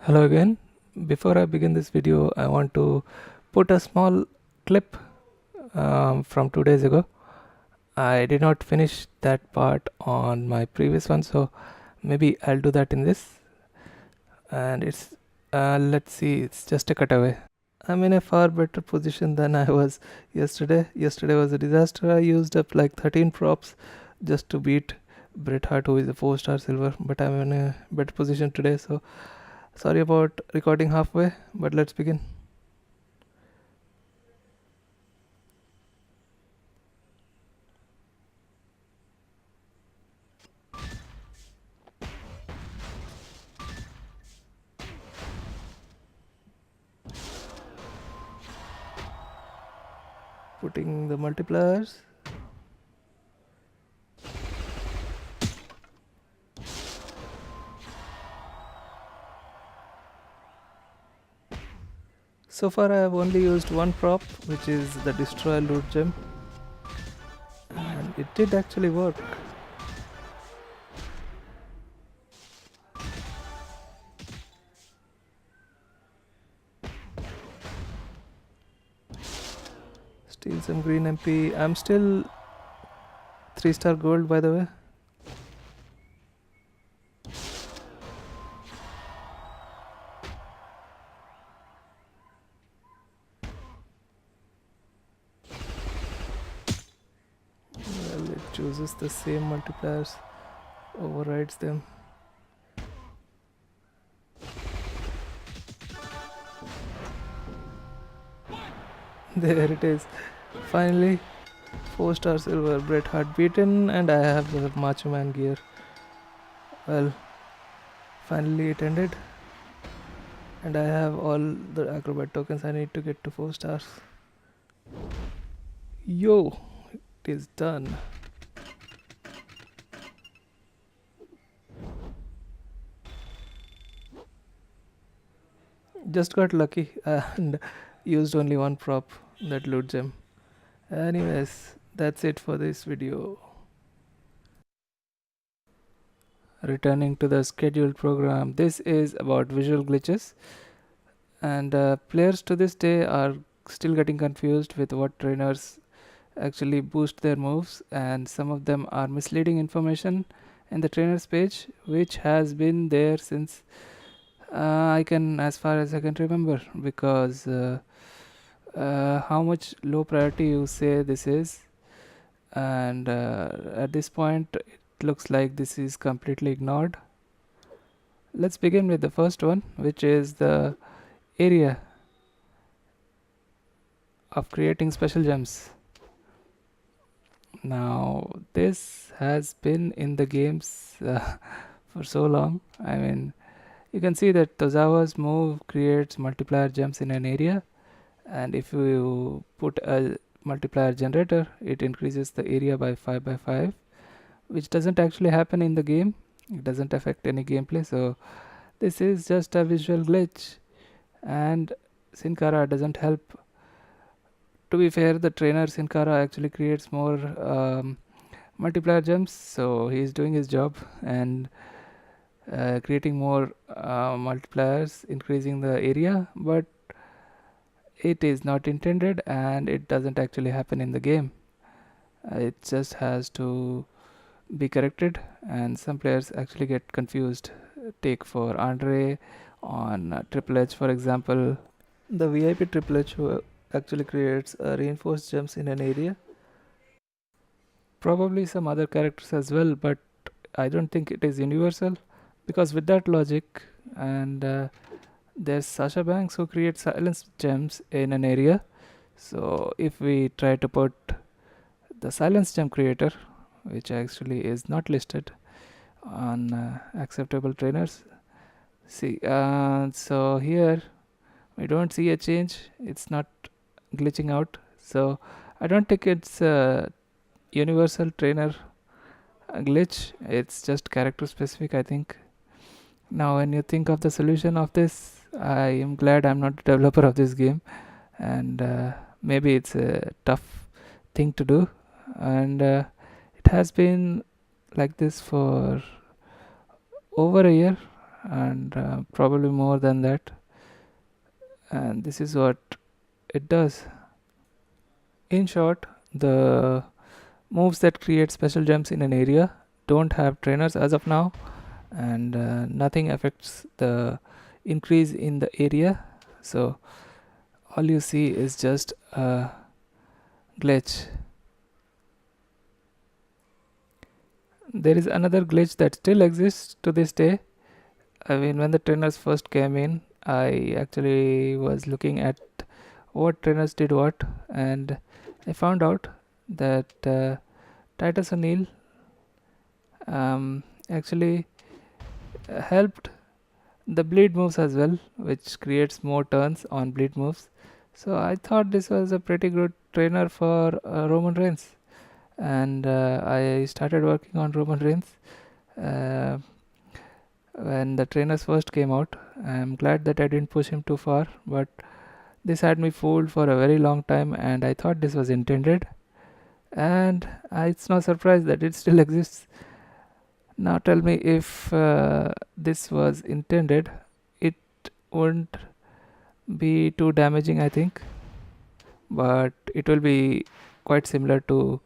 Hello again. Before I begin this video, I want to put a small clip from 2 days ago. I did not finish that part on my previous one, so maybe I'll do that in this. And let's see, it's just a cutaway. I'm in a far better position than I was yesterday. Yesterday was a disaster. I used up like 13 props just to beat Bret Hart, who is a 4-star silver, but I'm in a better position today, so sorry about recording halfway, but let's begin. Putting the multipliers. So far I have only used one prop, which is the destroy loot gem, and it did actually work. Steal some green MP. I'm still 3-star gold, by the way. Well, it chooses the same multipliers, overrides them. There it is. Finally, 4-star silver, Bret Hart beaten, and I have the Macho Man gear. Well, finally it ended, and I have all the acrobat tokens I need to get to 4 stars. Yo, it is done. Just got lucky and used only one prop, that loot gem. Anyways, that's it for this video. Returning to the scheduled program, this is about visual glitches, and players to this day are still getting confused with what trainers actually boost their moves, and some of them are misleading information in the trainers page, which has been there since as far as I can remember, because how much low priority you say this is, and at this point it looks like this is completely ignored. Let's begin with the first one, which is the area of creating special gems. Now this has been in the games for so long. I mean, you can see that Tozawa's move creates multiplier gems in an area, and if you put a multiplier generator, it increases the area by 5 by 5, which doesn't actually happen in the game. It doesn't affect any gameplay, so this is just a visual glitch, and Sin Cara doesn't help. To be fair, the trainer Sin Cara actually creates more multiplier gems, so he's doing his job and creating more multipliers, increasing the area, but it is not intended and it doesn't actually happen in the game. It just has to be corrected, and some players actually get confused. Take for Andre on Triple H, for example, the VIP Triple H who actually creates reinforced gems in an area. Probably some other characters as well, but I don't think it is universal, because with that logic, and there's Sasha Banks who creates silence gems in an area. So if we try to put the silence gem creator, which actually is not listed on acceptable trainers, see, so here we don't see a change. It's not glitching out, so I don't think it's a universal trainer glitch. It's just character specific, I think. Now when you think of the solution of this, I am glad I'm not a developer of this game, and maybe it's a tough thing to do, and it has been like this for over a year. and probably more than that, and this is what it does. In short, the moves that create special gems in an area don't have trainers as of now, and nothing affects the increase in the area, so all you see is just a glitch. There is another glitch that still exists to this day. I mean, when the trainers first came in, I actually was looking at what trainers did what, and I found out that Titus O'Neill actually helped the bleed moves as well, which creates more turns on bleed moves. So I thought this was a pretty good trainer for Roman Reigns, and I started working on Roman Reigns uh, when the trainers first came out. I'm glad that I didn't push him too far, but this had me fooled for a very long time, and I thought this was intended, and it's no surprise that it still exists. Now tell me if this was intended, it wouldn't be too damaging, I think, but it will be quite similar to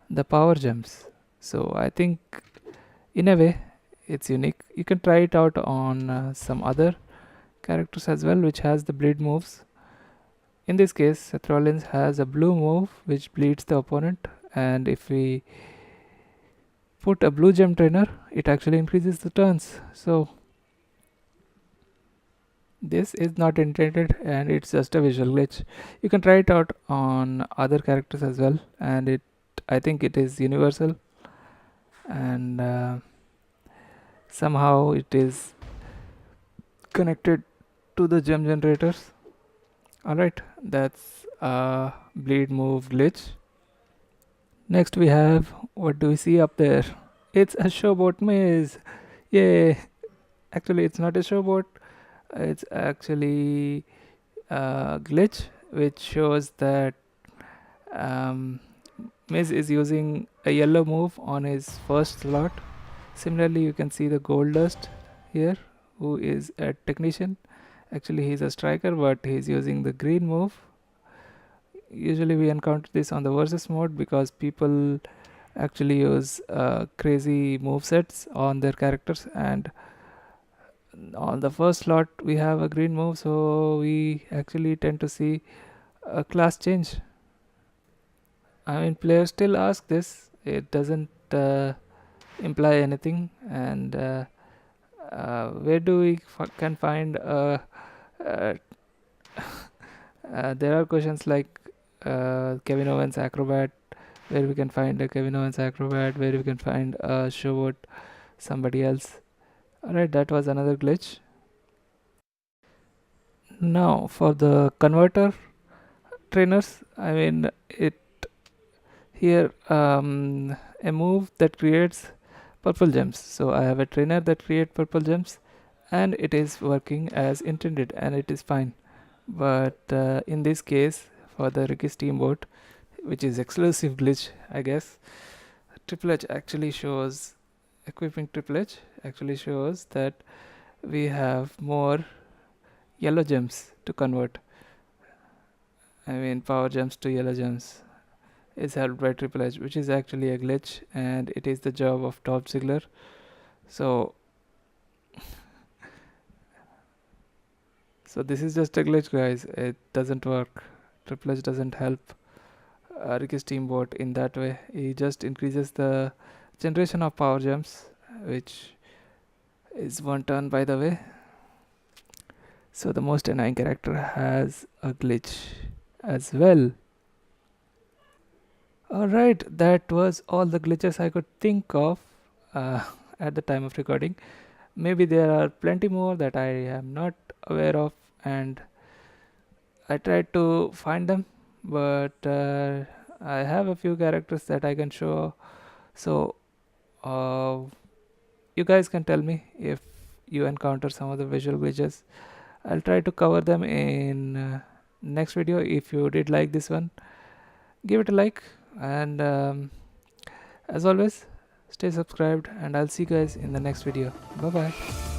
the power gems. So I think in a way it's unique. You can try it out on some other characters as well, which has the bleed moves. In this case, Seth Rollins has a blue move which bleeds the opponent, and if we put a blue gem trainer, it actually increases the turns. So this is not intended, and it's just a visual glitch. You can try it out on other characters as well, and I think it is universal, and somehow it is connected to the gem generators. Alright, that's a bleed move glitch. Next we have, what do we see up there? It's a showboat maze. Yay! Actually, it's not a showboat. It's actually a glitch which shows that Miz is using a yellow move on his first slot. Similarly, you can see the Gold Dust here, who is a technician. Actually, he's a striker, but he's using the green move. Usually, we encounter this on the versus mode because people actually use crazy move sets on their characters, and on the first slot we have a green move, so we actually tend to see a class change. I mean, players still ask this. It doesn't imply anything, and where do we can find there are questions like Kevin Owens acrobat, where we can find a Kevin Owens acrobat, where we can find a showboat somebody else. Alright, that was another glitch. Now for the converter trainers, I mean, it here a move that creates purple gems. So I have a trainer that creates purple gems, and it is working as intended, and it is fine. But in this case, for the Ricky Steamboat, which is exclusive glitch, I guess, Triple H actually shows, equipping Triple H actually shows that we have more yellow gems to convert. I mean, power gems to yellow gems is helped by Triple H, which is actually a glitch, and it is the job of Top Ziggler. So this is just a glitch, guys. It doesn't work. Triple H doesn't help Ricky Steamboat in that way. He just increases the generation of power gems, which is one turn, by the way. So the most annoying character has a glitch as well. Alright, that was all the glitches I could think of at the time of recording. Maybe there are plenty more that I am not aware of, and I tried to find them, but I have a few characters that I can show. So you guys can tell me if you encounter some of the visual glitches. I'll try to cover them in next video. If you did like this one, give it a like, and as always, stay subscribed, and I'll see you guys in the next video. Bye bye.